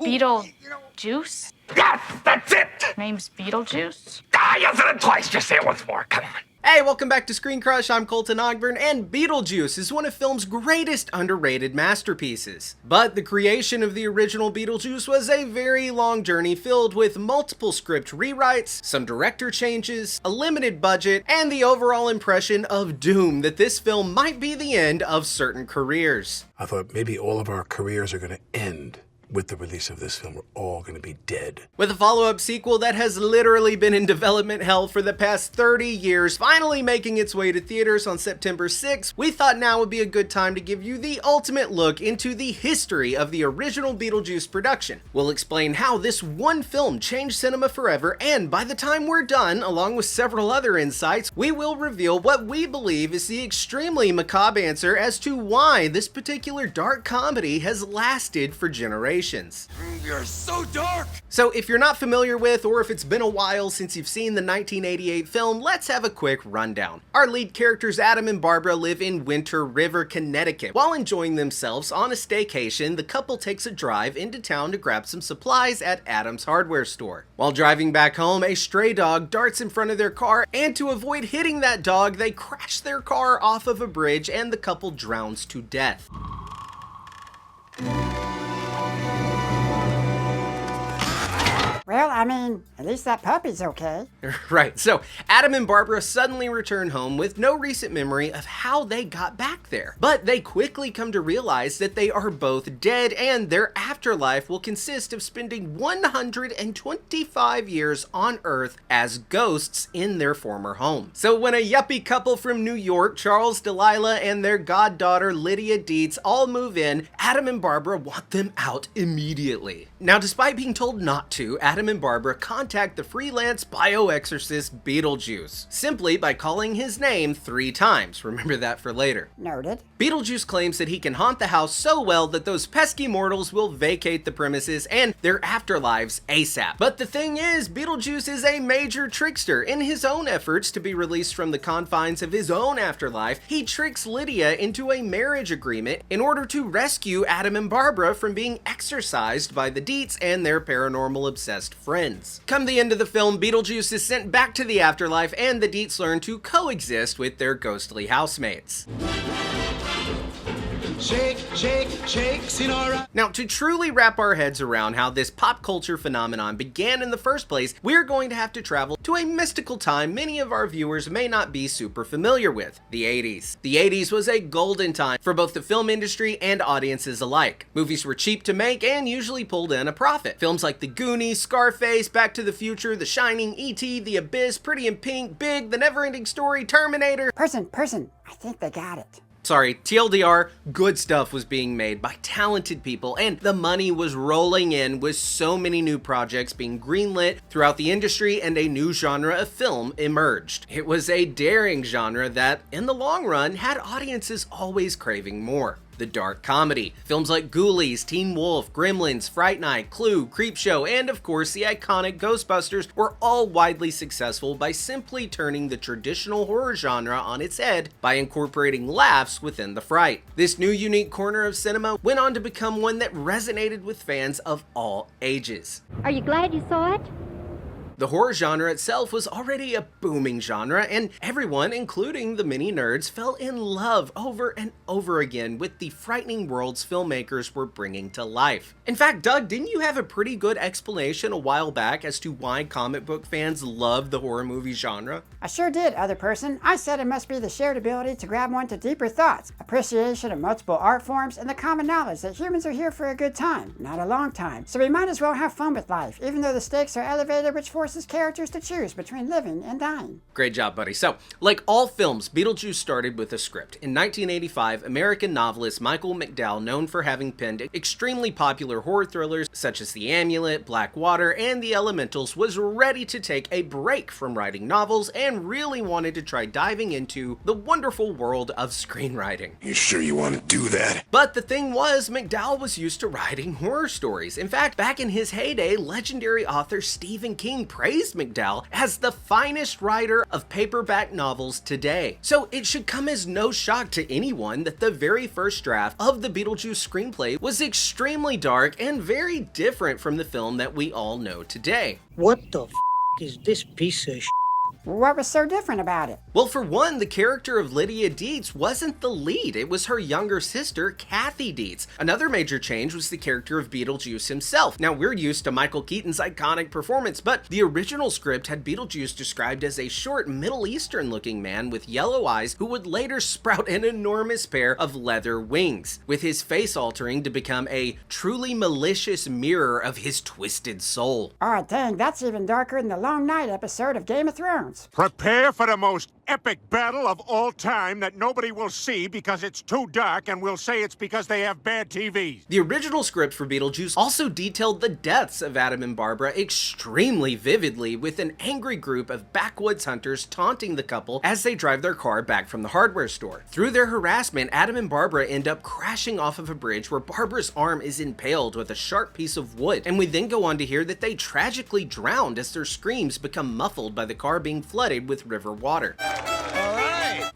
Beetlejuice? Yes, that's it! Name's Beetlejuice? You said it twice, just say it once more, come on. Hey, welcome back to ScreenCrush. I'm Colton Ogburn, and Beetlejuice is one of film's greatest underrated masterpieces. But the creation of the original Beetlejuice was a very long journey filled with multiple script rewrites, some director changes, a limited budget, and the overall impression of doom that this film might be the end of certain careers. I thought maybe all of our careers are going to end with the release of this film. We're all going to be dead. With a follow-up sequel that has literally been in development hell for the past 30 years, finally making its way to theaters on September 6th, we thought now would be a good time to give you the ultimate look into the history of the original Beetlejuice production. We'll explain how this one film changed cinema forever, and by the time we're done, along with several other insights, we will reveal what we believe is the extremely macabre answer as to why this particular dark comedy has lasted for generations. You're so dark! So if you're not familiar with, or if it's been a while since you've seen the 1988 film, let's have a quick rundown. Our lead characters Adam and Barbara live in Winter River, Connecticut. While enjoying themselves on a staycation, the couple takes a drive into town to grab some supplies at Adam's hardware store. While driving back home, a stray dog darts in front of their car, and to avoid hitting that dog, they crash their car off of a bridge and the couple drowns to death. Well, I mean, at least that puppy's okay. Right, so Adam and Barbara suddenly return home with no recent memory of how they got back there. But they quickly come to realize that they are both dead, and their afterlife will consist of spending 125 years on Earth as ghosts in their former home. So when a yuppie couple from New York, Charles Delilah and their goddaughter Lydia Dietz, all move in, Adam and Barbara want them out immediately. Now, despite being told not to, Adam and Barbara contact the freelance bioexorcist Beetlejuice, simply by calling his name 3 times. Remember that for later. Noted. Beetlejuice claims that he can haunt the house so well that those pesky mortals will vacate the premises and their afterlives ASAP. But the thing is, Beetlejuice is a major trickster. In his own efforts to be released from the confines of his own afterlife, he tricks Lydia into a marriage agreement in order to rescue Adam and Barbara from being exorcised by the Dietz and their paranormal obsessed friends. Come the end of the film, Beetlejuice is sent back to the afterlife, and the Dietz learn to coexist with their ghostly housemates. Shake, shake, shake, Sinora. Now, to truly wrap our heads around how this pop culture phenomenon began in the first place, we're going to have to travel to a mystical time many of our viewers may not be super familiar with, the 80s. The 80s was a golden time for both the film industry and audiences alike. Movies were cheap to make and usually pulled in a profit. Films like The Goonies, Scarface, Back to the Future, The Shining, E.T., The Abyss, Pretty in Pink, Big, The Neverending Story, Terminator. Person, I think they got it. Sorry, TLDR, good stuff was being made by talented people, and the money was rolling in with so many new projects being greenlit throughout the industry, and a new genre of film emerged. It was a daring genre that, in the long run, had audiences always craving more. The dark comedy. Films like Ghoulies, Teen Wolf, Gremlins, Fright Night, Clue, Creepshow, and of course the iconic Ghostbusters were all widely successful by simply turning the traditional horror genre on its head by incorporating laughs within the fright. This new unique corner of cinema went on to become one that resonated with fans of all ages. Are you glad you saw it? The horror genre itself was already a booming genre, and everyone, including the many nerds, fell in love over and over again with the frightening worlds filmmakers were bringing to life. In fact, Doug, didn't you have a pretty good explanation a while back as to why comic book fans love the horror movie genre? I sure did, other person. I said it must be the shared ability to grab one to deeper thoughts, appreciation of multiple art forms, and the common knowledge that humans are here for a good time, not a long time. So we might as well have fun with life, even though the stakes are elevated, which forces characters to choose between living and dying. Great job, buddy. So, like all films, Beetlejuice started with a script. In 1985, American novelist Michael McDowell, known for having penned extremely popular horror thrillers such as The Amulet, Black Water, and The Elementals, was ready to take a break from writing novels and really wanted to try diving into the wonderful world of screenwriting. You sure you want to do that? But the thing was, McDowell was used to writing horror stories. In fact, back in his heyday, legendary author Stephen King praised McDowell as the finest writer of paperback novels today. So it should come as no shock to anyone that the very first draft of the Beetlejuice screenplay was extremely dark and very different from the film that we all know today. What the is this piece of What was so different about it? Well, for one, the character of Lydia Dietz wasn't the lead. It was her younger sister, Kathy Dietz. Another major change was the character of Beetlejuice himself. Now, we're used to Michael Keaton's iconic performance, but the original script had Beetlejuice described as a short, Middle Eastern-looking man with yellow eyes who would later sprout an enormous pair of leather wings, with his face altering to become a truly malicious mirror of his twisted soul. Oh, dang, that's even darker than the Long Night episode of Game of Thrones. Prepare for the most epic battle of all time that nobody will see because it's too dark, and we'll say it's because they have bad TVs. The original script for Beetlejuice also detailed the deaths of Adam and Barbara extremely vividly, with an angry group of backwoods hunters taunting the couple as they drive their car back from the hardware store. Through their harassment, Adam and Barbara end up crashing off of a bridge where Barbara's arm is impaled with a sharp piece of wood, and we then go on to hear that they tragically drowned as their screams become muffled by the car being flooded with river water.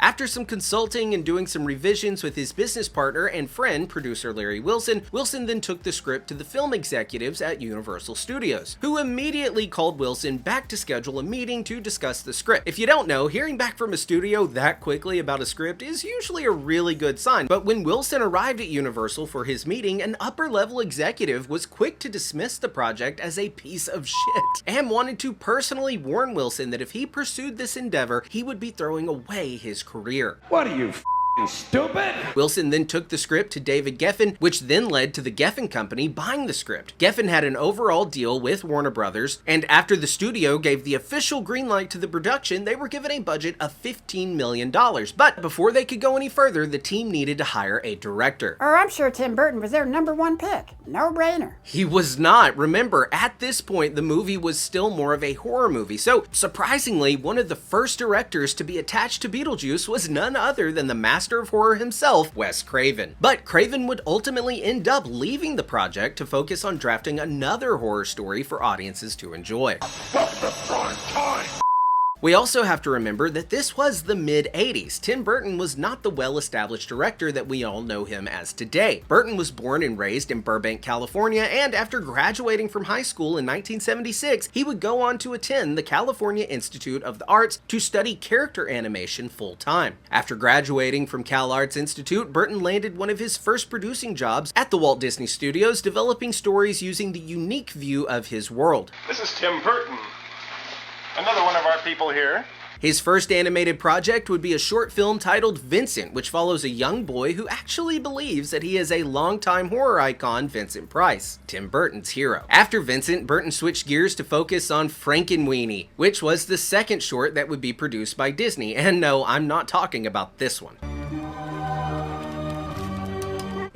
After some consulting and doing some revisions with his business partner and friend, producer Larry Wilson, Wilson then took the script to the film executives at Universal Studios, who immediately called Wilson back to schedule a meeting to discuss the script. If you don't know, hearing back from a studio that quickly about a script is usually a really good sign, but when Wilson arrived at Universal for his meeting, an upper-level executive was quick to dismiss the project as a piece of shit, and wanted to personally warn Wilson that if he pursued this endeavor, he would be throwing away his career. What are you, stupid? Wilson then took the script to David Geffen, which then led to the Geffen Company buying the script. Geffen had an overall deal with Warner Brothers, and after the studio gave the official green light to the production, they were given a budget of $15 million. But before they could go any further, the team needed to hire a director. Oh, I'm sure Tim Burton was their #1 pick. No brainer. He was not. Remember, at this point, the movie was still more of a horror movie. So, surprisingly, one of the first directors to be attached to Beetlejuice was none other than the master of horror himself, Wes Craven. But Craven would ultimately end up leaving the project to focus on drafting another horror story for audiences to enjoy. We also have to remember that this was the mid-80s. Tim Burton was not the well-established director that we all know him as today. Burton was born and raised in Burbank, California, and after graduating from high school in 1976, he would go on to attend the California Institute of the Arts to study character animation full-time. After graduating from Cal Arts Institute, Burton landed one of his first producing jobs at the Walt Disney Studios, developing stories using the unique view of his world. This is Tim Burton. Another one of our people here. His first animated project would be a short film titled Vincent, which follows a young boy who actually believes that he is a longtime horror icon, Vincent Price, Tim Burton's hero. After Vincent, Burton switched gears to focus on Frankenweenie, which was the second short that would be produced by Disney. And no, I'm not talking about this one.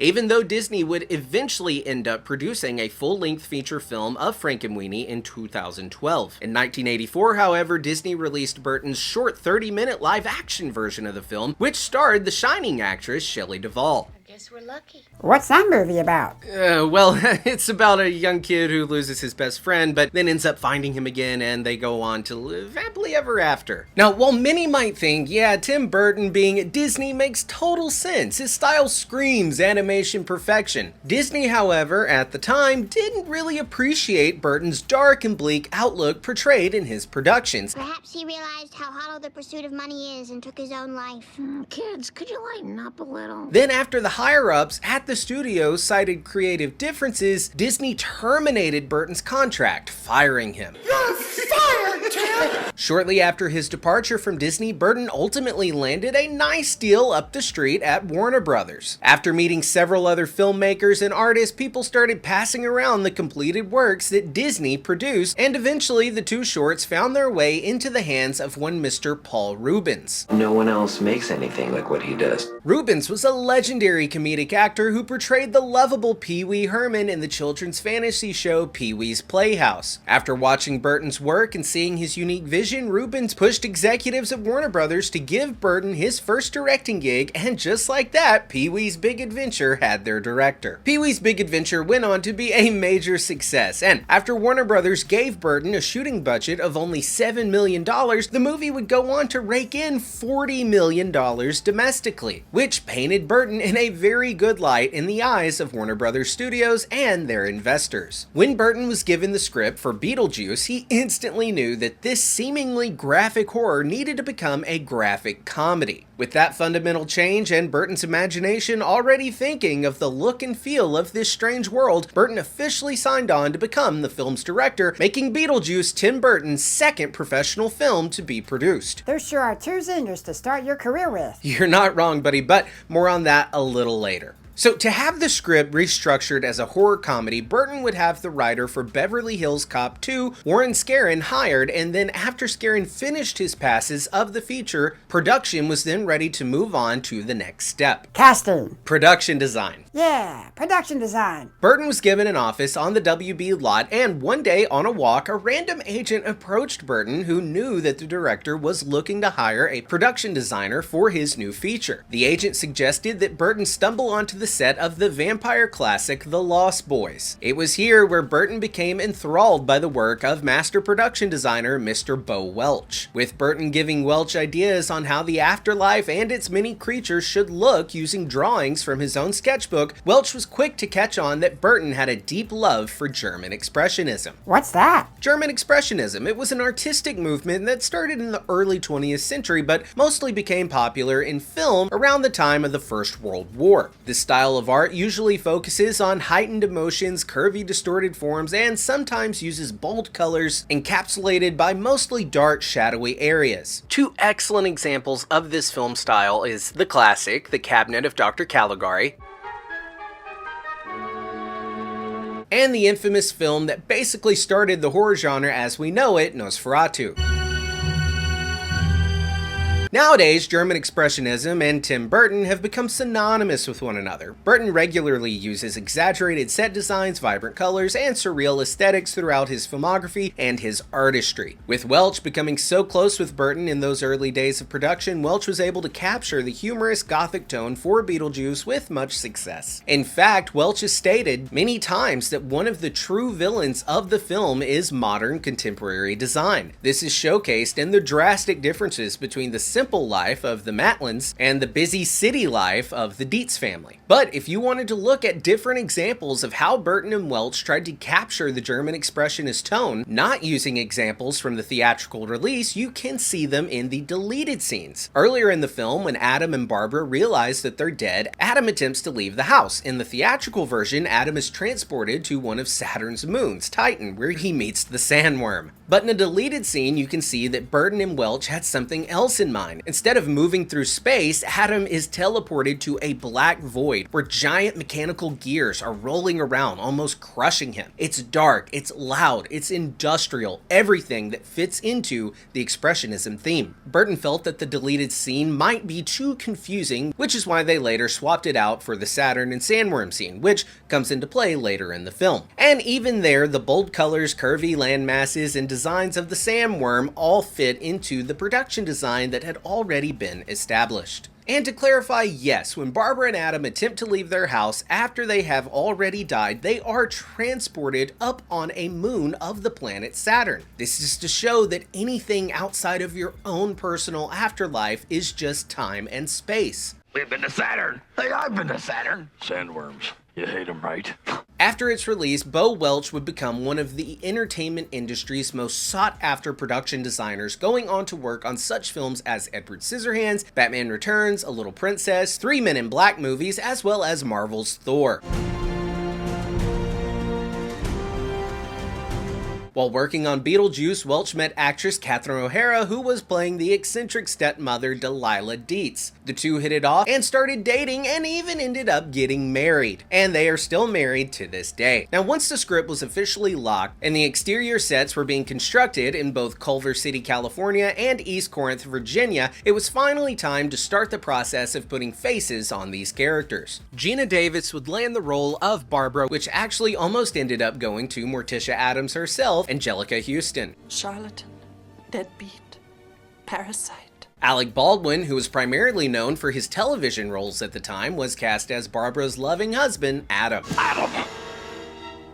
Even though Disney would eventually end up producing a full-length feature film of Frankenweenie in 2012. In 1984, however, Disney released Burton's short 30-minute live-action version of the film, which starred the Shining actress Shelley Duvall. Guess we're lucky. What's that movie about? Well, it's about a young kid who loses his best friend, but then ends up finding him again, and they go on to live happily ever after. Now, while many might think, yeah, Tim Burton being at Disney makes total sense. His style screams animation perfection. Disney, however, at the time, didn't really appreciate Burton's dark and bleak outlook portrayed in his productions. Perhaps he realized how hollow the pursuit of money is and took his own life. Kids, could you lighten up a little? Then after the higher-ups at the studio cited creative differences, Disney terminated Burton's contract, firing him. You're fired, Tim! Shortly after his departure from Disney, Burton ultimately landed a nice deal up the street at Warner Brothers. After meeting several other filmmakers and artists, people started passing around the completed works that Disney produced, and eventually the two shorts found their way into the hands of one Mr. Paul Reubens. No one else makes anything like what he does. Reubens was a legendary comedic actor who portrayed the lovable Pee Wee Herman in the children's fantasy show Pee Wee's Playhouse. After watching Burton's work and seeing his unique vision, Rubens pushed executives at Warner Brothers to give Burton his first directing gig, and just like that, Pee-wee's Big Adventure had their director. Pee-wee's Big Adventure went on to be a major success, and after Warner Brothers gave Burton a shooting budget of only $7 million, the movie would go on to rake in $40 million domestically, which painted Burton in a very good light in the eyes of Warner Brothers Studios and their investors. When Burton was given the script for Beetlejuice, he instantly knew that this seemingly graphic horror needed to become a graphic comedy. With that fundamental change and Burton's imagination already thinking of the look and feel of this strange world, Burton officially signed on to become the film's director, making Beetlejuice Tim Burton's second professional film to be produced. Those sure are two zingers to start your career with. You're not wrong, buddy, but more on that a little later. So to have the script restructured as a horror comedy, Burton would have the writer for Beverly Hills Cop 2, Warren Scarron, hired, and then after Scarron finished his passes of the feature, production was then ready to move on to the next step. Casting. Production design. Yeah, production design. Burton was given an office on the WB lot, and one day on a walk, a random agent approached Burton who knew that the director was looking to hire a production designer for his new feature. The agent suggested that Burton stumble onto the set of the vampire classic The Lost Boys. It was here where Burton became enthralled by the work of master production designer Mr. Bo Welch. With Burton giving Welch ideas on how the afterlife and its many creatures should look using drawings from his own sketchbook, Welch was quick to catch on that Burton had a deep love for German Expressionism. What's that? German Expressionism. It was an artistic movement that started in the early 20th century, but mostly became popular in film around the time of the First World War. This style of art usually focuses on heightened emotions, curvy, distorted forms, and sometimes uses bold colors encapsulated by mostly dark, shadowy areas. Two excellent examples of this film style is the classic, The Cabinet of Dr. Caligari, and the infamous film that basically started the horror genre as we know it, Nosferatu. Nowadays, German Expressionism and Tim Burton have become synonymous with one another. Burton regularly uses exaggerated set designs, vibrant colors, and surreal aesthetics throughout his filmography and his artistry. With Welch becoming so close with Burton in those early days of production, Welch was able to capture the humorous gothic tone for Beetlejuice with much success. In fact, Welch has stated many times that one of the true villains of the film is modern contemporary design. This is showcased in the drastic differences between the simple life of the Matlins and the busy city life of the Dietz family. But if you wanted to look at different examples of how Burton and Welch tried to capture the German Expressionist tone, not using examples from the theatrical release, you can see them in the deleted scenes. Earlier in the film, when Adam and Barbara realize that they're dead, Adam attempts to leave the house. In the theatrical version, Adam is transported to one of Saturn's moons, Titan, where he meets the sandworm. But in a deleted scene, you can see that Burton and Welch had something else in mind. Instead of moving through space, Adam is teleported to a black void where giant mechanical gears are rolling around, almost crushing him. It's dark, it's loud, it's industrial, everything that fits into the Expressionism theme. Burton felt that the deleted scene might be too confusing, which is why they later swapped it out for the Saturn and sandworm scene, which comes into play later in the film. And even there, the bold colors, curvy land masses, and designs of the sandworm all fit into the production design that had already been established. And to clarify, yes, when Barbara and Adam attempt to leave their house after they have already died, they are transported up on a moon of the planet Saturn. This is to show that anything outside of your own personal afterlife is just time and space. We've been to Saturn. Hey, I've been to Saturn. Sandworms. You hate them, right? After its release, Bo Welch would become one of the entertainment industry's most sought-after production designers, going on to work on such films as Edward Scissorhands, Batman Returns, A Little Princess, 3 Men in Black movies, as well as Marvel's Thor. While working on Beetlejuice, Welch met actress Catherine O'Hara, who was playing the eccentric stepmother Delilah Dietz. The two hit it off and started dating and even ended up getting married. And they are still married to this day. Now, once the script was officially locked and the exterior sets were being constructed in both Culver City, California and East Corinth, Virginia, it was finally time to start the process of putting faces on these characters. Gina Davis would land the role of Barbara, which actually almost ended up going to Morticia Addams herself, Angelica Houston. Charlatan, deadbeat, parasite. Alec Baldwin, who was primarily known for his television roles at the time, was cast as Barbara's loving husband, Adam.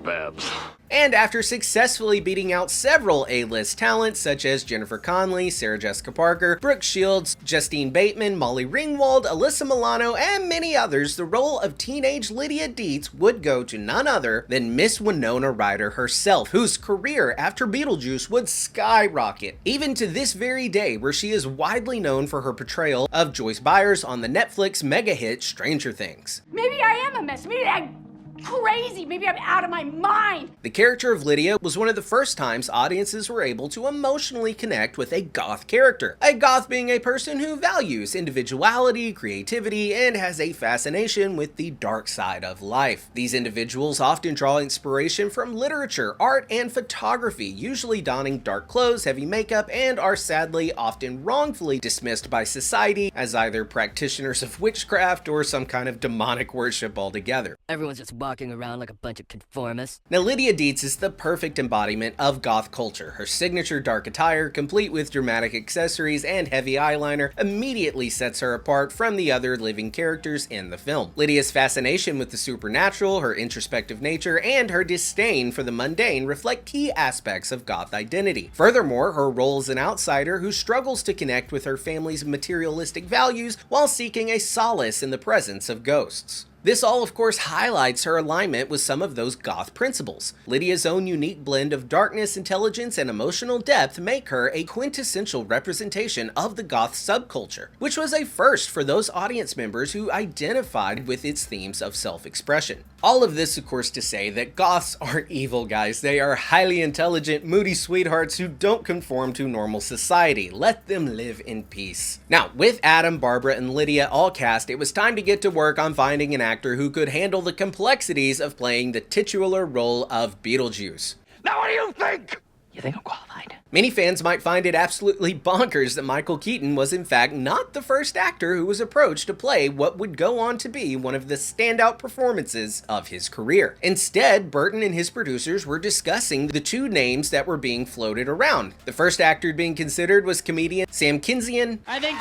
Babs. And after successfully beating out several A-list talents such as Jennifer Connelly, Sarah Jessica Parker, Brooke Shields, Justine Bateman, Molly Ringwald, Alyssa Milano, and many others, the role of teenage Lydia Deetz would go to none other than Miss Winona Ryder herself, whose career after Beetlejuice would skyrocket, even to this very day, where she is widely known for her portrayal of Joyce Byers on the Netflix mega hit Stranger Things. Maybe I am a mess. Maybe I'm crazy. Maybe I'm out of my mind. The character of Lydia was one of the first times audiences were able to emotionally connect with a goth character. A goth being a person who values individuality, creativity, and has a fascination with the dark side of life. These individuals often draw inspiration from literature, art, and photography, usually donning dark clothes, heavy makeup, and are sadly often wrongfully dismissed by society as either practitioners of witchcraft or some kind of demonic worship altogether. Everyone's just walking around like a bunch of conformists. Now, Lydia Deetz is the perfect embodiment of goth culture. Her signature dark attire, complete with dramatic accessories and heavy eyeliner, immediately sets her apart from the other living characters in the film. Lydia's fascination with the supernatural, her introspective nature, and her disdain for the mundane reflect key aspects of goth identity. Furthermore, her role as an outsider who struggles to connect with her family's materialistic values while seeking a solace in the presence of ghosts. This all, of course, highlights her alignment with some of those goth principles. Lydia's own unique blend of darkness, intelligence, and emotional depth make her a quintessential representation of the goth subculture, which was a first for those audience members who identified with its themes of self-expression. All of this, of course, to say that goths aren't evil, guys. They are highly intelligent, moody sweethearts who don't conform to normal society. Let them live in peace. Now, with Adam, Barbara, and Lydia all cast, it was time to get to work on finding an actor who could handle the complexities of playing the titular role of Beetlejuice. Now what do you think? You think I'm qualified? Many fans might find it absolutely bonkers that Michael Keaton was in fact not the first actor who was approached to play what would go on to be one of the standout performances of his career. Instead, Burton and his producers were discussing the two names that were being floated around. The first actor being considered was comedian Sam Kinsian. I think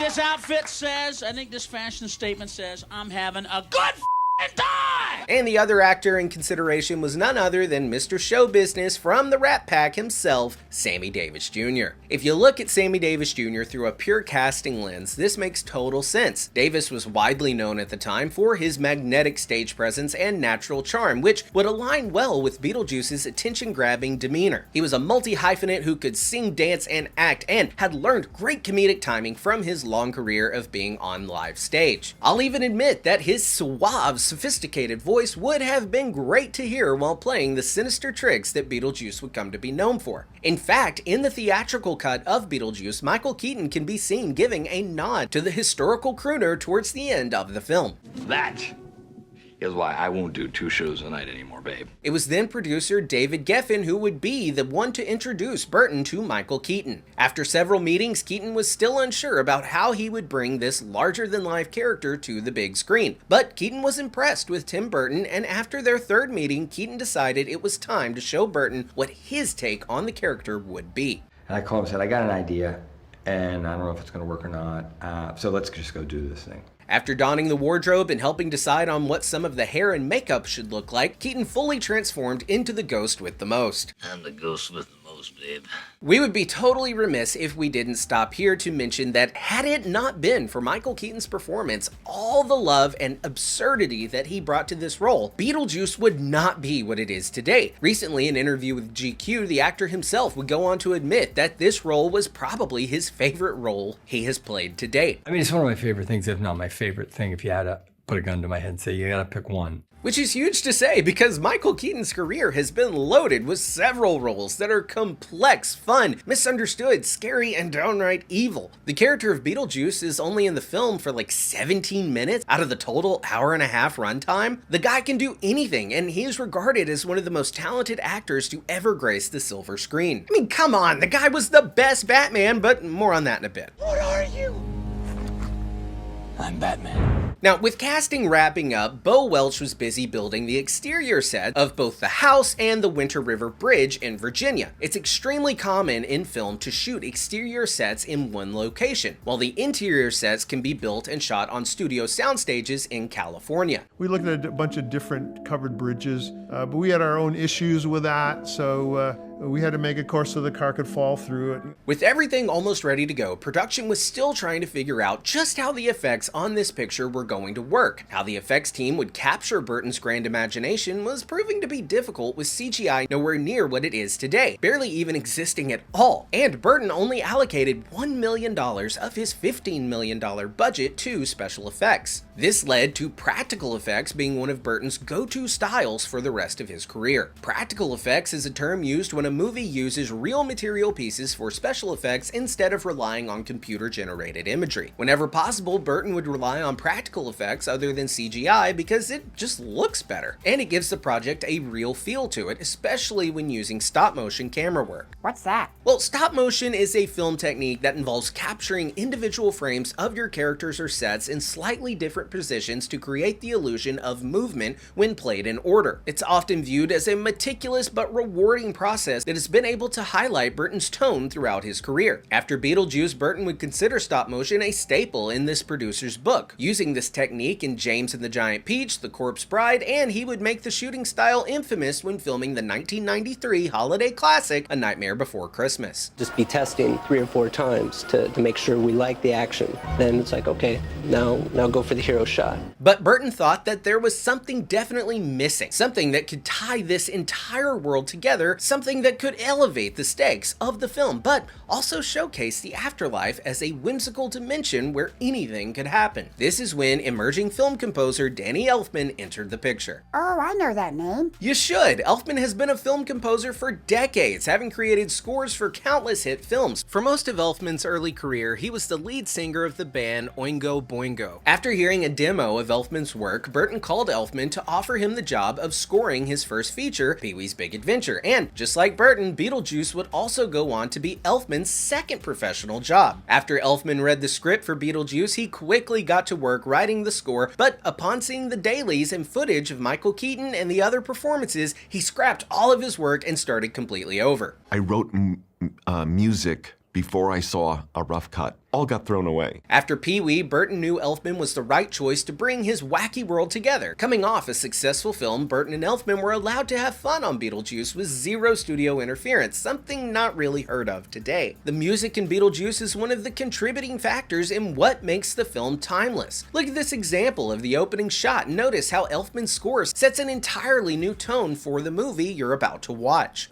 this fashion statement says, I'm having a good time! And the other actor in consideration was none other than Mr. Show Business from the Rat Pack himself, Sammy Davis Jr. If you look at Sammy Davis Jr. through a pure casting lens, this makes total sense. Davis was widely known at the time for his magnetic stage presence and natural charm, which would align well with Beetlejuice's attention-grabbing demeanor. He was a multi-hyphenate who could sing, dance, and act, and had learned great comedic timing from his long career of being on live stage. I'll even admit that his suave, sophisticated voice would have been great to hear while playing the sinister tricks that Beetlejuice would come to be known for. In fact, in the theatrical cut of Beetlejuice, Michael Keaton can be seen giving a nod to the historical crooner towards the end of the film. That is why I won't do 2 shows a night anymore, babe. It was then producer David Geffen who would be the one to introduce Burton to Michael Keaton. After several meetings, Keaton was still unsure about how he would bring this larger-than-life character to the big screen. But Keaton was impressed with Tim Burton, and after their third meeting, Keaton decided it was time to show Burton what his take on the character would be. And I called him and said, I got an idea, and I don't know if it's going to work or not, so let's just go do this thing. After donning the wardrobe and helping decide on what some of the hair and makeup should look like, Keaton fully transformed into the ghost with the most. I'm the ghost with the most, babe. We would be totally remiss if we didn't stop here to mention that had it not been for Michael Keaton's performance, all the love and absurdity that he brought to this role, Beetlejuice would not be what it is today. Recently, in an interview with GQ, the actor himself would go on to admit that this role was probably his favorite role he has played to date. I mean, it's one of my favorite things, if not my favorite thing, if you had to put a gun to my head and say, you gotta pick one. Which is huge to say because Michael Keaton's career has been loaded with several roles that are complex, fun, misunderstood, scary, and downright evil. The character of Beetlejuice is only in the film for like 17 minutes out of the total hour-and-a-half runtime. The guy can do anything, and he is regarded as one of the most talented actors to ever grace the silver screen. I mean, come on, the guy was the best Batman, but more on that in a bit. What are you? I'm Batman. Now, with casting wrapping up, Bo Welch was busy building the exterior set of both the house and the Winter River Bridge in Virginia. It's extremely common in film to shoot exterior sets in one location, while the interior sets can be built and shot on studio sound stages in California. We looked at a bunch of different covered bridges, but we had our own issues with that, so we had to make a course so the car could fall through it. With everything almost ready to go, production was still trying to figure out just how the effects on this picture were going to work. How the effects team would capture Burton's grand imagination was proving to be difficult, with CGI nowhere near what it is today, barely even existing at all. And Burton only allocated $1 million of his $15 million budget to special effects. This led to practical effects being one of Burton's go-to styles for the rest of his career. Practical effects is a term used when a movie uses real material pieces for special effects instead of relying on computer-generated imagery. Whenever possible, Burton would rely on practical effects other than CGI because it just looks better, and it gives the project a real feel to it, especially when using stop-motion camera work. What's that? Well, stop motion is a film technique that involves capturing individual frames of your characters or sets in slightly different positions to create the illusion of movement when played in order. It's often viewed as a meticulous but rewarding process that has been able to highlight Burton's tone throughout his career. After Beetlejuice, Burton would consider stop motion a staple in this producer's book, using this technique in James and the Giant Peach, The Corpse Bride, and he would make the shooting style infamous when filming the 1993 holiday classic, A Nightmare Before Christmas. Just be testing 3 or 4 times to make sure we like the action. Then it's like, okay, now go for the hero shot. But Burton thought that there was something definitely missing, something that could tie this entire world together, something that could elevate the stakes of the film, but also showcase the afterlife as a whimsical dimension where anything could happen. This is when emerging film composer Danny Elfman entered the picture. Oh, I know that name. You should. Elfman has been a film composer for decades, having created scores for countless hit films. For most of Elfman's early career, he was the lead singer of the band Oingo Boingo. After hearing a demo of Elfman's work, Burton called Elfman to offer him the job of scoring his first feature, Pee-wee's Big Adventure, and just like Burton, Beetlejuice would also go on to be Elfman's second professional job. After Elfman read the script for Beetlejuice, he quickly got to work writing the score, but upon seeing the dailies and footage of Michael Keaton and the other performances, he scrapped all of his work and started completely over. I wrote music before I saw a rough cut. All got thrown away. After Pee-wee, Burton knew Elfman was the right choice to bring his wacky world together. Coming off a successful film, Burton and Elfman were allowed to have fun on Beetlejuice with zero studio interference, something not really heard of today. The music in Beetlejuice is one of the contributing factors in what makes the film timeless. Look at this example of the opening shot. Notice how Elfman's score sets an entirely new tone for the movie you're about to watch.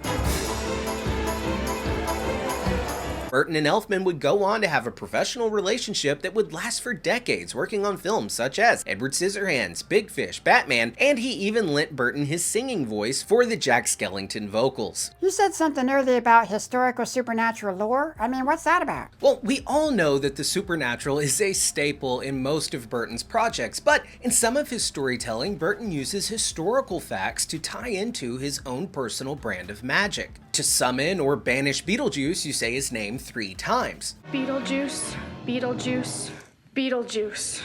Burton and Elfman would go on to have a professional relationship that would last for decades, working on films such as Edward Scissorhands, Big Fish, Batman, and he even lent Burton his singing voice for the Jack Skellington vocals. You said something earlier about historical supernatural lore. I mean, what's that about? Well, we all know that the supernatural is a staple in most of Burton's projects, but in some of his storytelling, Burton uses historical facts to tie into his own personal brand of magic. To summon or banish Beetlejuice, you say his name 3 times. Beetlejuice, Beetlejuice, Beetlejuice.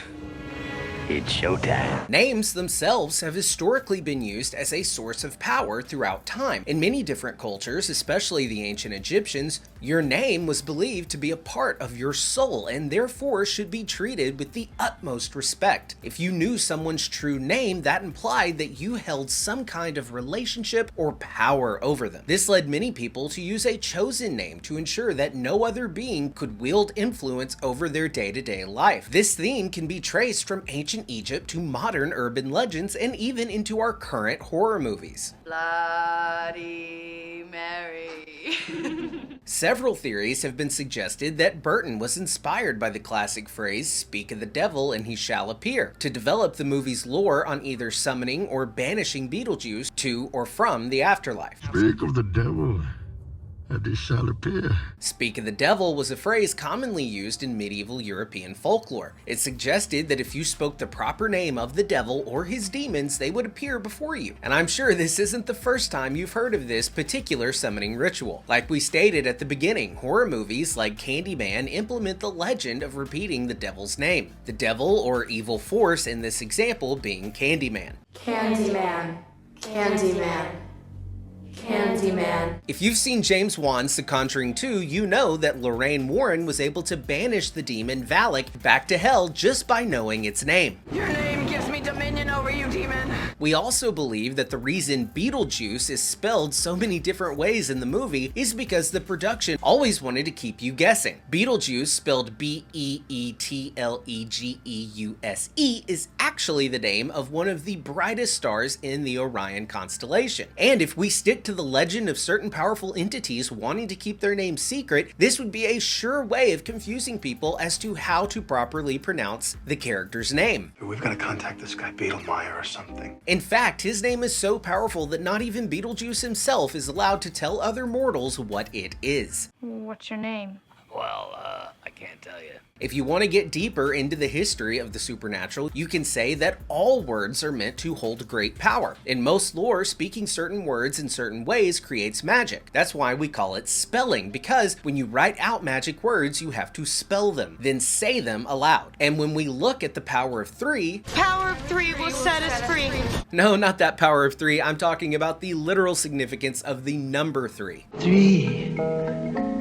It's showtime. Names themselves have historically been used as a source of power throughout time. In many different cultures, especially the ancient Egyptians, your name was believed to be a part of your soul and therefore should be treated with the utmost respect. If you knew someone's true name, that implied that you held some kind of relationship or power over them. This led many people to use a chosen name to ensure that no other being could wield influence over their day-to-day life. This theme can be traced from ancient Egypt to modern urban legends and even into our current horror movies. Bloody Mary. Several theories have been suggested that Burton was inspired by the classic phrase, "Speak of the devil and he shall appear," to develop the movie's lore on either summoning or banishing Beetlejuice to or from the afterlife. Speak of the devil and they shall appear. Speak of the devil was a phrase commonly used in medieval European folklore. It suggested that if you spoke the proper name of the devil or his demons, they would appear before you. And I'm sure this isn't the first time you've heard of this particular summoning ritual. Like we stated at the beginning, horror movies like Candyman implement the legend of repeating the devil's name. The devil or evil force in this example being Candyman. Candyman. Candyman. Candyman. If you've seen James Wan's The Conjuring 2, you know that Lorraine Warren was able to banish the demon Valak back to hell just by knowing its name. Your name gives me dominion over you, demon. We also believe that the reason Beetlejuice is spelled so many different ways in the movie is because the production always wanted to keep you guessing. Beetlejuice, spelled B-E-E-T-L-E-G-E-U-S-E, is actually the name of one of the brightest stars in the Orion constellation. And if we stick to the legend of certain powerful entities wanting to keep their names secret, this would be a sure way of confusing people as to how to properly pronounce the character's name. We've got to contact this guy Beetlemeyer or something. In fact, his name is so powerful that not even Beetlejuice himself is allowed to tell other mortals what it is. What's your name? Well, I can't tell you. If you want to get deeper into the history of the supernatural, you can say that all words are meant to hold great power. In most lore, speaking certain words in certain ways creates magic. That's why we call it spelling, because when you write out magic words, you have to spell them, then say them aloud. And when we look at the power of 3... Power of 3 will set us free. No, not that power of 3. I'm talking about the literal significance of the number 3. 3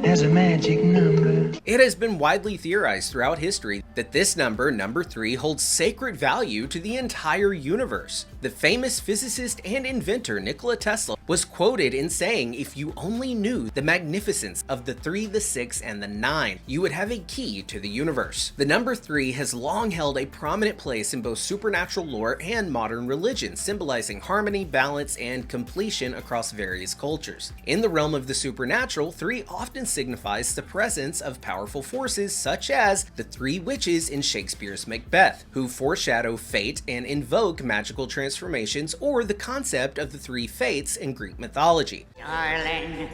has a magic number. It has been widely theorized throughout history that this number, number 3, holds sacred value to the entire universe. The famous physicist and inventor Nikola Tesla was quoted in saying, "If you only knew the magnificence of the 3, the 6, and the 9, you would have a key to the universe." The number 3 has long held a prominent place in both supernatural lore and modern religion, symbolizing harmony, balance, and completion across various cultures. In the realm of the supernatural, 3 often signifies the presence of powerful forces such as the 3 witches in Shakespeare's Macbeth, who foreshadow fate and invoke magical transformations, or the concept of the 3 fates in Greek mythology. Darling,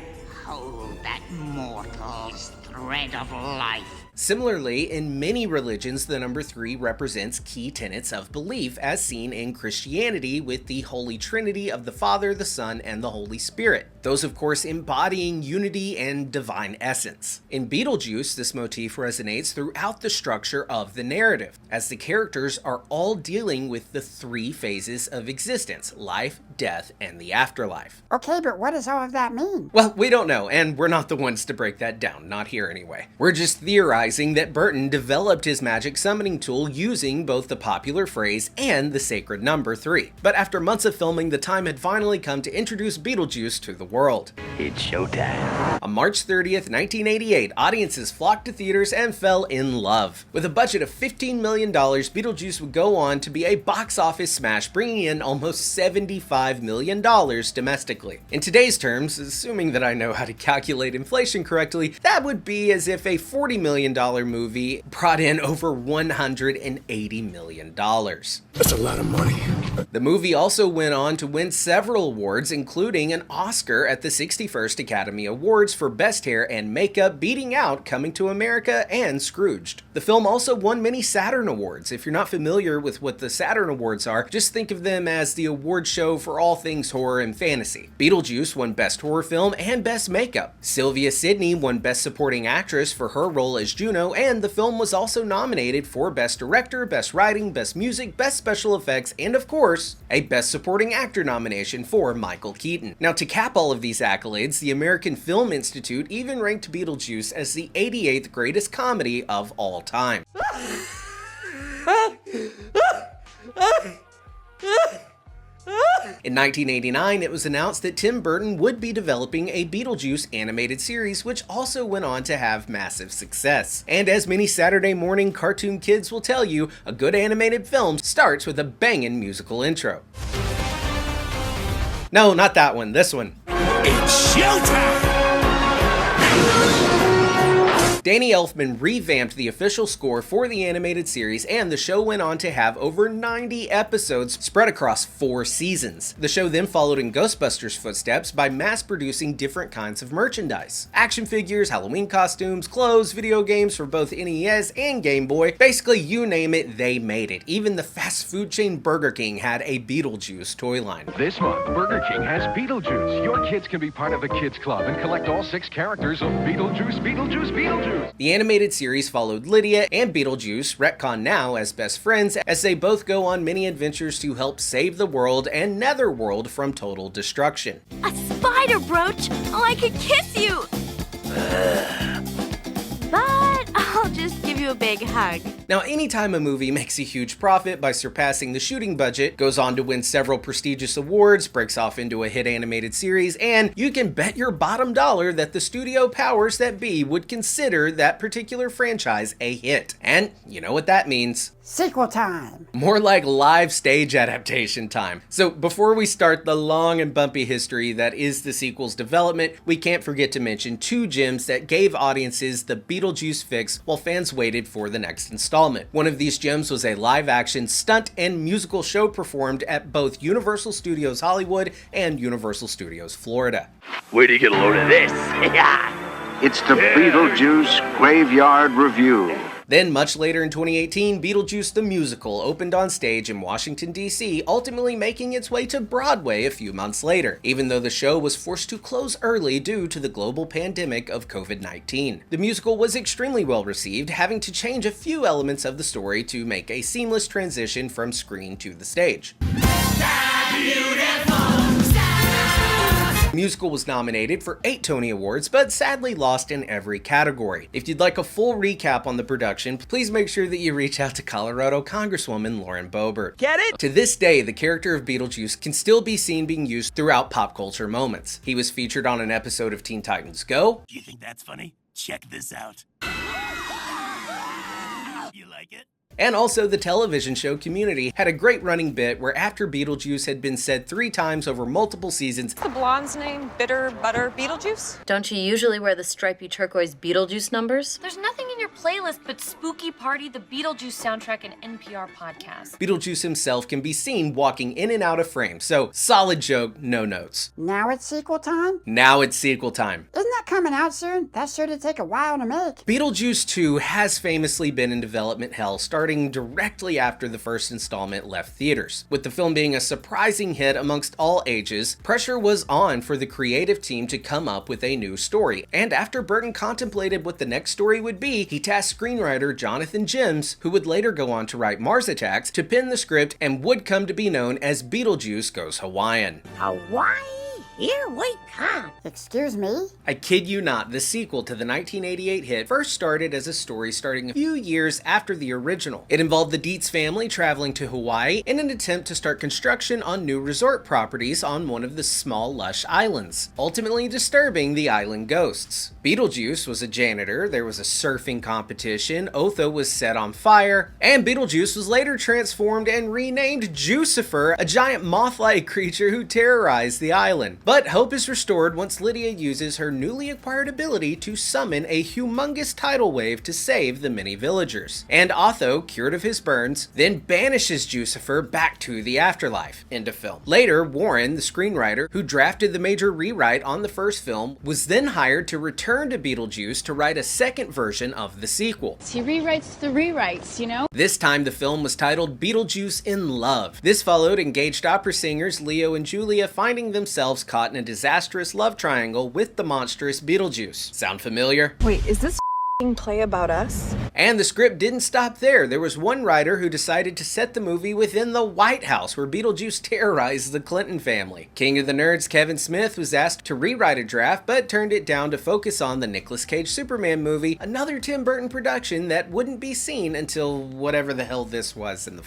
hold that mortal's thread of life. Similarly, in many religions, the number 3 represents key tenets of belief, as seen in Christianity with the Holy Trinity of the Father, the Son, and the Holy Spirit. Those, of course, embodying unity and divine essence. In Beetlejuice, this motif resonates throughout the structure of the narrative, as the characters are all dealing with the 3 phases of existence: life, death, and the afterlife. Okay, but what does all of that mean? Well, we don't know, and we're not the ones to break that down, not here anyway. We're just theorizing that Burton developed his magic summoning tool using both the popular phrase and the sacred number 3. But after months of filming, the time had finally come to introduce Beetlejuice to the world. It's showtime. On March 30th, 1988, audiences flocked to theaters and fell in love. With a budget of $15 million, Beetlejuice would go on to be a box office smash, bringing in almost $75 million domestically. In today's terms, assuming that I know how to calculate inflation correctly, that would be as if a $40 million movie brought in over $180 million. That's a lot of money. The movie also went on to win several awards, including an Oscar at the 61st Academy Awards for Best Hair and Makeup, beating out Coming to America and Scrooged. The film also won many Saturn Awards. If you're not familiar with what the Saturn Awards are, just think of them as the award show for all things horror and fantasy. Beetlejuice won Best Horror Film and Best Makeup. Sylvia Sidney won Best Supporting Actress for her role as Juno, and the film was also nominated for Best Director, Best Writing, Best Music, Best Special Effects, and of course, a Best Supporting Actor nomination for Michael Keaton. Now, to cap all of these accolades, the American Film Institute even ranked Beetlejuice as the 88th greatest comedy of all time. In 1989, it was announced that Tim Burton would be developing a Beetlejuice animated series, which also went on to have massive success. And as many Saturday morning cartoon kids will tell you, a good animated film starts with a bangin' musical intro. No, not that one, this one. It's showtime! Danny Elfman revamped the official score for the animated series, and the show went on to have over 90 episodes spread across 4 seasons. The show then followed in Ghostbusters' footsteps by mass-producing different kinds of merchandise. Action figures, Halloween costumes, clothes, video games for both NES and Game Boy. Basically, you name it, they made it. Even the fast food chain Burger King had a Beetlejuice toy line. This month, Burger King has Beetlejuice. Your kids can be part of the Kids Club and collect all 6 characters of Beetlejuice Beetlejuice Beetlejuice. The animated series followed Lydia and Beetlejuice, retconned now as best friends, as they both go on many adventures to help save the world and Netherworld from total destruction. A spider brooch? Oh, I could kiss you! But I'll just give you a big hug. Now, anytime a movie makes a huge profit by surpassing the shooting budget, goes on to win several prestigious awards, breaks off into a hit animated series, and you can bet your bottom dollar that the studio powers that be would consider that particular franchise a hit. And you know what that means. Sequel time. More like live stage adaptation time. So before we start the long and bumpy history that is the sequel's development, we can't forget to mention 2 gems that gave audiences the Beetlejuice fix while fans waited for the next installment. One of these gems was a live-action stunt and musical show performed at both Universal Studios Hollywood and Universal Studios Florida. Where do you get a load of this? It's the Beetlejuice Graveyard Review. Then, much later in 2018, Beetlejuice the Musical opened on stage in Washington, D.C., ultimately making its way to Broadway a few months later, even though the show was forced to close early due to the global pandemic of COVID-19. The musical was extremely well received, having to change a few elements of the story to make a seamless transition from screen to the stage. The musical was nominated for 8 Tony Awards, but sadly lost in every category. If you'd like a full recap on the production, please make sure that you reach out to Colorado Congresswoman Lauren Boebert. Get it? To this day, the character of Beetlejuice can still be seen being used throughout pop culture moments. He was featured on an episode of Teen Titans Go. Do you think that's funny? Check this out. You like it? And also, the television show Community had a great running bit where after Beetlejuice had been said 3 times over multiple seasons, What's the blonde's name? Bitter Butter Beetlejuice? Don't you usually wear the stripy turquoise Beetlejuice numbers? There's nothing in your playlist but Spooky Party, the Beetlejuice soundtrack, and NPR podcast. Beetlejuice himself can be seen walking in and out of frame, so solid joke, no notes. Now it's sequel time? Now it's sequel time. Isn't that coming out soon? That's sure to take a while to make. Beetlejuice 2 has famously been in development hell, starting directly after the first installment left theaters. With the film being a surprising hit amongst all ages, pressure was on for the creative team to come up with a new story. And after Burton contemplated what the next story would be, he tasked screenwriter Jonathan Gems, who would later go on to write Mars Attacks, to pen the script and would come to be known as Beetlejuice Goes Hawaiian. Hawaii? Here we come. Excuse me? I kid you not, the sequel to the 1988 hit first started as a story starting a few years after the original. It involved the Dietz family traveling to Hawaii in an attempt to start construction on new resort properties on one of the small lush islands, ultimately disturbing the island ghosts. Beetlejuice was a janitor, there was a surfing competition, Otho was set on fire, and Beetlejuice was later transformed and renamed Jucifer, a giant moth-like creature who terrorized the island. But hope is restored once Lydia uses her newly acquired ability to summon a humongous tidal wave to save the many villagers. And Otho, cured of his burns, then banishes Jucifer back to the afterlife. End of film. Later, Warren, the screenwriter who drafted the major rewrite on the first film, was then hired to return to Beetlejuice to write a second version of the sequel. He rewrites the rewrites, you know? This time the film was titled Beetlejuice in Love. This followed engaged opera singers Leo and Julia finding themselves caught in a disastrous love triangle with the monstrous Beetlejuice. Sound familiar? Wait, is this play about us? And the script didn't stop there. There was one writer who decided to set the movie within the White House, where Beetlejuice terrorized the Clinton family. King of the Nerds Kevin Smith was asked to rewrite a draft, but turned it down to focus on the Nicolas Cage Superman movie, another Tim Burton production that wouldn't be seen until whatever the hell this was in The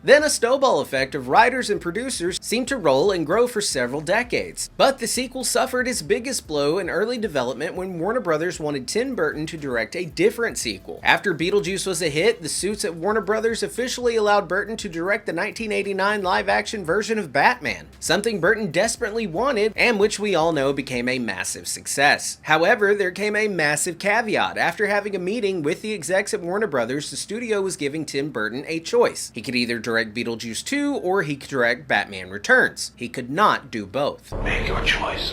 Then a snowball effect of writers and producers seemed to roll and grow for several decades. But the sequel suffered its biggest blow in early development when Warner Brothers wanted Tim Burton to direct a different sequel. After Beetlejuice was a hit, the suits at Warner Brothers officially allowed Burton to direct the 1989 live-action version of Batman, something Burton desperately wanted and which we all know became a massive success. However, there came a massive caveat. After having a meeting with the execs at Warner Brothers, the studio was giving Tim Burton a choice. He could either direct Beetlejuice 2 or he could direct Batman Returns. He could not do both. Make your choice.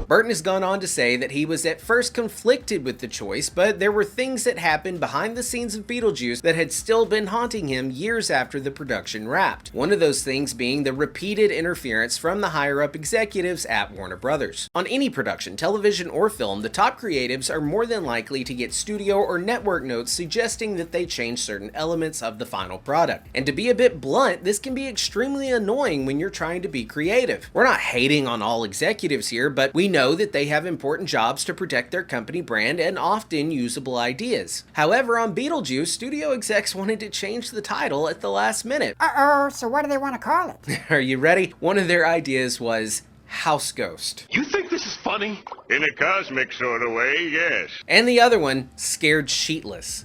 Burton has gone on to say that he was at first conflicted with the choice, but there were things that happened behind the scenes of Beetlejuice that had still been haunting him years after the production wrapped. One of those things being the repeated interference from the higher-up executives at Warner Brothers. On any production, television or film, the top creatives are more than likely to get studio or network notes suggesting that they change certain elements of the final product. And to be a bit blunt, this can be extremely annoying when you're trying to be creative. We're not hating on all executives here, but we know that they have important jobs to protect their company brand and often usable ideas. However, on Beetlejuice, studio execs wanted to change the title at the last minute. Uh-oh, so what do they want to call it? Are you ready? One of their ideas was House Ghost. You think this is funny? In a cosmic sort of way, yes. And the other one, Scared Sheetless.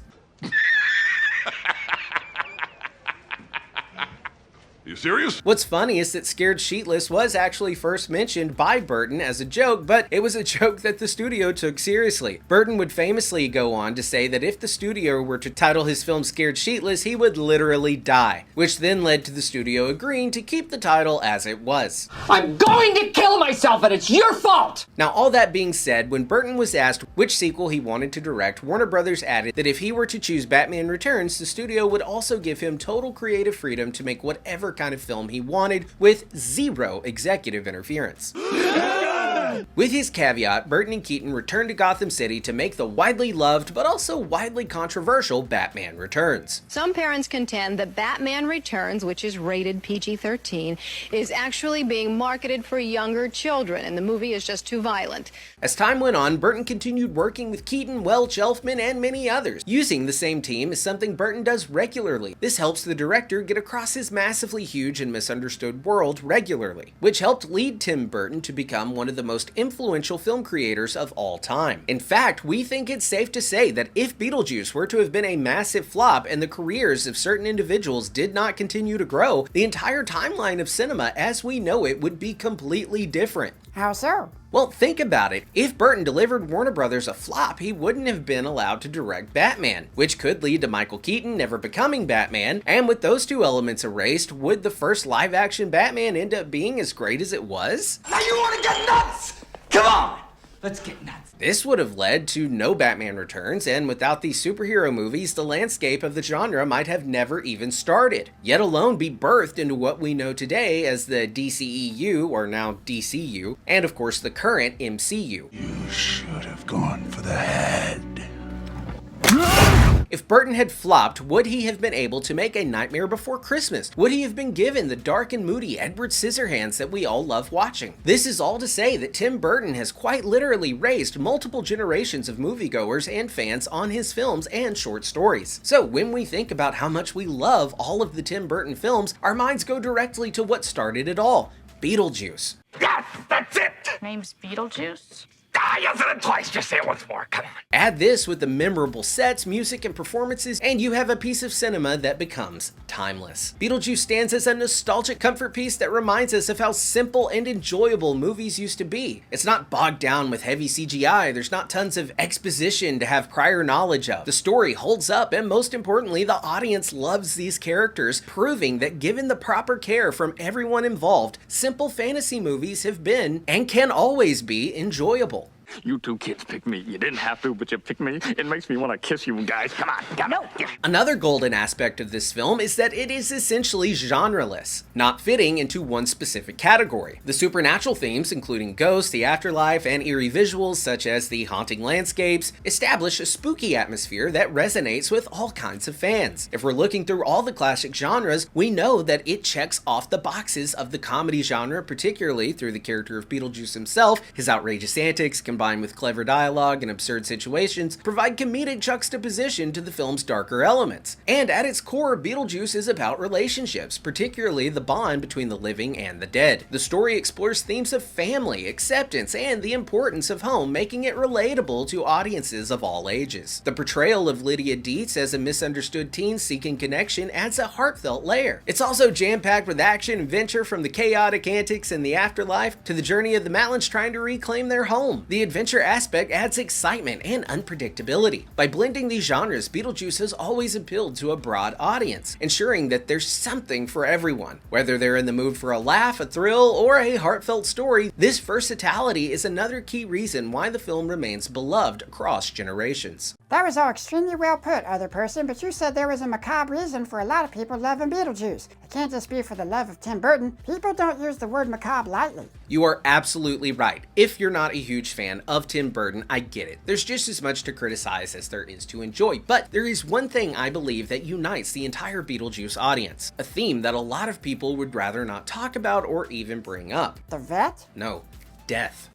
You serious? What's funny is that Scared Sheetless was actually first mentioned by Burton as a joke, but it was a joke that the studio took seriously. Burton would famously go on to say that if the studio were to title his film Scared Sheetless, he would literally die, which then led to the studio agreeing to keep the title as it was. I'm going to kill myself and it's your fault! Now, all that being said, when Burton was asked which sequel he wanted to direct, Warner Brothers added that if he were to choose Batman Returns, the studio would also give him total creative freedom to make whatever kind of film he wanted, with zero executive interference. With his caveat, Burton and Keaton returned to Gotham City to make the widely loved but also widely controversial Batman Returns. Some parents contend that Batman Returns, which is rated PG-13, is actually being marketed for younger children, and the movie is just too violent. As time went on, Burton continued working with Keaton, Welch, Elfman, and many others. Using the same team is something Burton does regularly. This helps the director get across his massively huge and misunderstood world regularly, which helped lead Tim Burton to become one of the most influential film creators of all time. In fact, we think it's safe to say that if Beetlejuice were to have been a massive flop and the careers of certain individuals did not continue to grow, the entire timeline of cinema as we know it would be completely different. How so? Well, think about it. If Burton delivered Warner Brothers a flop, he wouldn't have been allowed to direct Batman, which could lead to Michael Keaton never becoming Batman, and with those two elements erased, would the first live-action Batman end up being as great as it was? Now you want to get nuts? Come on, let's get nuts. This would have led to no Batman Returns, and without these superhero movies, the landscape of the genre might have never even started, yet alone be birthed into what we know today as the DCEU, or now DCU, and of course the current MCU. You should have gone for the head. If Burton had flopped, would he have been able to make A Nightmare Before Christmas? Would he have been given the dark and moody Edward Scissorhands that we all love watching? This is all to say that Tim Burton has quite literally raised multiple generations of moviegoers and fans on his films and short stories. So when we think about how much we love all of the Tim Burton films, our minds go directly to what started it all: Beetlejuice. Yes, that's it! Name's Beetlejuice? You said it twice, just say it once more, come on. Add this with the memorable sets, music, and performances, and you have a piece of cinema that becomes timeless. Beetlejuice stands as a nostalgic comfort piece that reminds us of how simple and enjoyable movies used to be. It's not bogged down with heavy CGI, there's not tons of exposition to have prior knowledge of. The story holds up, and most importantly, the audience loves these characters, proving that given the proper care from everyone involved, simple fantasy movies have been, and can always be, enjoyable. You two kids picked me. You didn't have to, but you picked me. It makes me want to kiss you guys. Come on, come on. Another golden aspect of this film is that it is essentially genreless, not fitting into one specific category. The supernatural themes, including ghosts, the afterlife, and eerie visuals such as the haunting landscapes, establish a spooky atmosphere that resonates with all kinds of fans. If we're looking through all the classic genres, we know that it checks off the boxes of the comedy genre, particularly through the character of Beetlejuice himself, his outrageous antics, combined with clever dialogue and absurd situations, provide comedic juxtaposition to the film's darker elements. And at its core, Beetlejuice is about relationships, particularly the bond between the living and the dead. The story explores themes of family, acceptance, and the importance of home, making it relatable to audiences of all ages. The portrayal of Lydia Dietz as a misunderstood teen seeking connection adds a heartfelt layer. It's also jam-packed with action and adventure, from the chaotic antics in the afterlife to the journey of the Matlins trying to reclaim their home. The adventure aspect adds excitement and unpredictability. By blending these genres, Beetlejuice has always appealed to a broad audience, ensuring that there's something for everyone. Whether they're in the mood for a laugh, a thrill, or a heartfelt story, this versatility is another key reason why the film remains beloved across generations. That was all extremely well put, other person, but you said there was a macabre reason for a lot of people loving Beetlejuice. It can't just be for the love of Tim Burton. People don't use the word macabre lightly. You are absolutely right. If you're not a huge fan of Tim Burton, I get it. There's just as much to criticize as there is to enjoy, but there is one thing I believe that unites the entire Beetlejuice audience, a theme that a lot of people would rather not talk about or even bring up. The vet? No, death.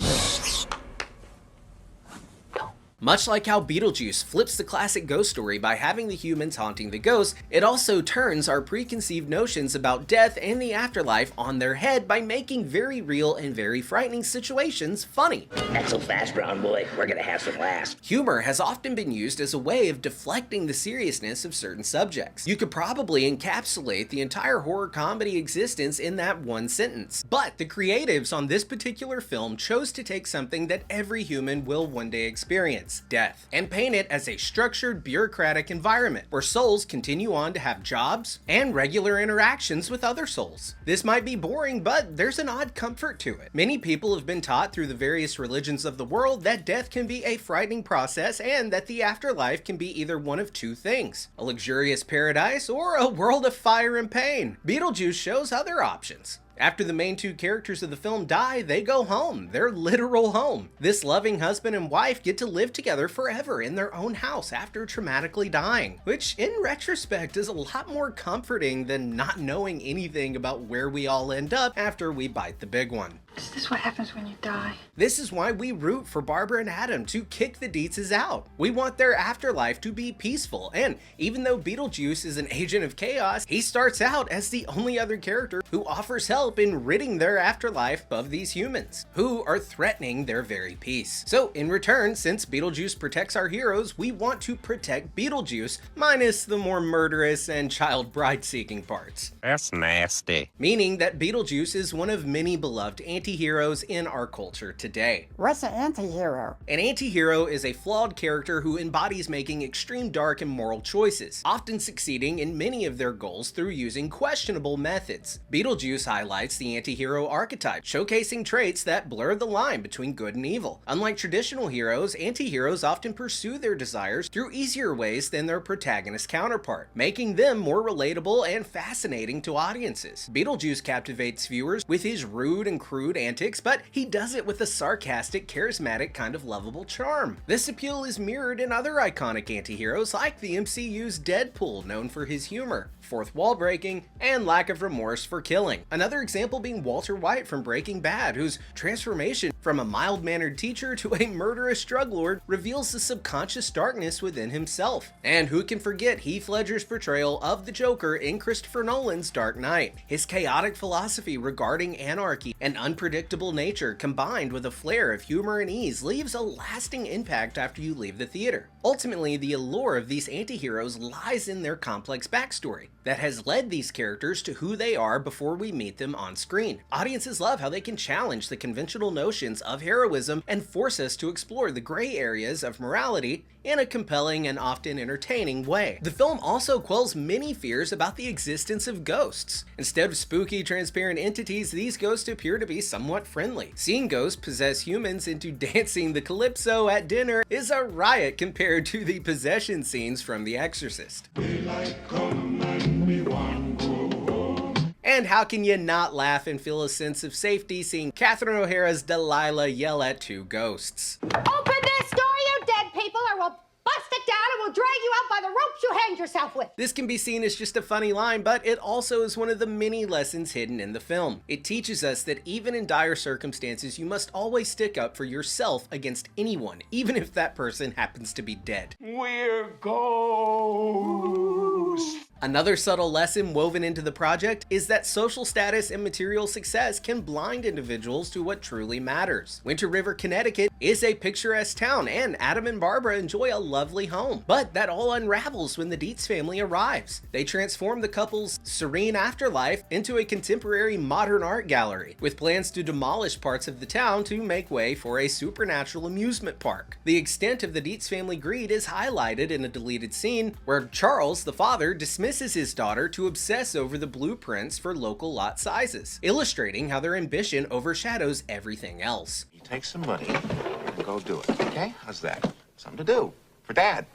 Much like how Beetlejuice flips the classic ghost story by having the humans haunting the ghosts, it also turns our preconceived notions about death and the afterlife on their head by making very real and very frightening situations funny. Not so fast, brown boy. We're gonna have some laughs. Humor has often been used as a way of deflecting the seriousness of certain subjects. You could probably encapsulate the entire horror comedy existence in that one sentence. But the creatives on this particular film chose to take something that every human will one day experience, death, and paint it as a structured, bureaucratic environment where souls continue on to have jobs and regular interactions with other souls. This might be boring, but there's an odd comfort to it. Many people have been taught through the various religions of the world that death can be a frightening process and that the afterlife can be either one of two things: a luxurious paradise or a world of fire and pain. Beetlejuice shows other options. After the main two characters of the film die, they go home, their literal home. This loving husband and wife get to live together forever in their own house after traumatically dying, which in retrospect is a lot more comforting than not knowing anything about where we all end up after we bite the big one. Is this what happens when you die? This is why we root for Barbara and Adam to kick the Dietzes out. We want their afterlife to be peaceful, and even though Beetlejuice is an agent of chaos, he starts out as the only other character who offers help in ridding their afterlife of these humans, who are threatening their very peace. So in return, since Beetlejuice protects our heroes, we want to protect Beetlejuice, minus the more murderous and child bride-seeking parts. That's nasty. Meaning that Beetlejuice is one of many beloved anti-heroes in our culture today. What's an anti-hero? An anti-hero is a flawed character who embodies making extreme dark and moral choices, often succeeding in many of their goals through using questionable methods. Beetlejuice highlights the anti-hero archetype, showcasing traits that blur the line between good and evil. Unlike traditional heroes, anti-heroes often pursue their desires through easier ways than their protagonist counterpart, making them more relatable and fascinating to audiences. Beetlejuice captivates viewers with his rude and crude antics, but he does it with a sarcastic, charismatic kind of lovable charm. This appeal is mirrored in other iconic anti-heroes like the MCU's Deadpool, known for his humor, fourth wall breaking, and lack of remorse for killing. Another example being Walter White from Breaking Bad, whose transformation from a mild-mannered teacher to a murderous drug lord reveals the subconscious darkness within himself. And who can forget Heath Ledger's portrayal of the Joker in Christopher Nolan's Dark Knight? His chaotic philosophy regarding anarchy and unpredictable nature, combined with a flair of humor and ease, leaves a lasting impact after you leave the theater. Ultimately, the allure of these anti-heroes lies in their complex backstory that has led these characters to who they are before we meet them on screen. Audiences love how they can challenge the conventional notions of heroism and force us to explore the gray areas of morality in a compelling and often entertaining way. The film also quells many fears about the existence of ghosts. Instead of spooky, transparent entities, these ghosts appear to be somewhat friendly. Seeing ghosts possess humans into dancing the calypso at dinner is a riot compared to the possession scenes from The Exorcist. And how can you not laugh and feel a sense of safety seeing Catherine O'Hara's Delilah yell at two ghosts? Open this door, you dead people, or we'll bust it down and we'll drag you out by the ropes you hanged yourself with? This can be seen as just a funny line, but it also is one of the many lessons hidden in the film. It teaches us that even in dire circumstances, you must always stick up for yourself against anyone, even if that person happens to be dead. We're ghosts. Another subtle lesson woven into the project is that social status and material success can blind individuals to what truly matters. Winter River, Connecticut is a picturesque town, and Adam and Barbara enjoy a lovely home. But that all unravels when the Dietz family arrives. They transform the couple's serene afterlife into a contemporary modern art gallery, with plans to demolish parts of the town to make way for a supernatural amusement park. The extent of the Dietz family greed is highlighted in a deleted scene where Charles, the father, dismisses his daughter to obsess over the blueprints for local lot sizes, illustrating how their ambition overshadows everything else. You take some money and go do it, okay? How's that? Something to do. For Dad.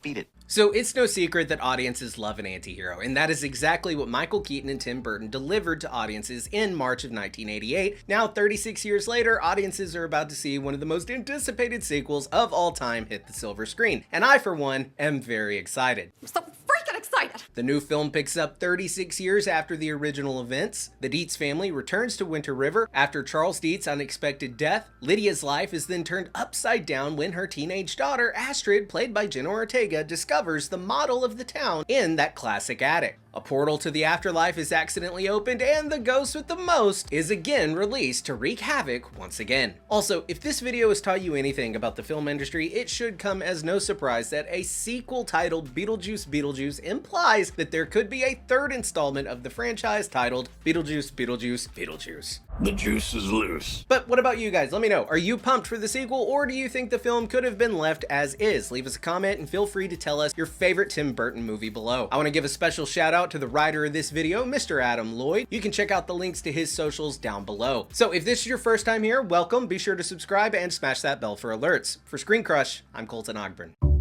Beat it. So it's no secret that audiences love an anti-hero, and that is exactly what Michael Keaton and Tim Burton delivered to audiences in March of 1988. Now, 36 years later, audiences are about to see one of the most anticipated sequels of all time hit the silver screen, and I, for one, am very excited. I'm so freaking excited. The new film picks up 36 years after the original events. The Dietz family returns to Winter River after Charles Dietz's unexpected death. Lydia's life is then turned upside down when her teenage daughter, Astrid, played by Jenna Ortega, discovers the model of the town in that classic attic. A portal to the afterlife is accidentally opened, and the ghost with the most is again released to wreak havoc once again. Also, if this video has taught you anything about the film industry, it should come as no surprise that a sequel titled Beetlejuice Beetlejuice implies that there could be a third installment of the franchise titled Beetlejuice Beetlejuice Beetlejuice. The juice is loose. But what about you guys? Let me know. Are you pumped for the sequel, or do you think the film could have been left as is? Leave us a comment and feel free to tell us your favorite Tim Burton movie below. I want to give a special shout out to the writer of this video, Mr. Adam Lloyd. You can check out the links to his socials down below. So if this is your first time here, welcome. Be sure to subscribe and smash that bell for alerts. For ScreenCrush, I'm Colton Ogburn.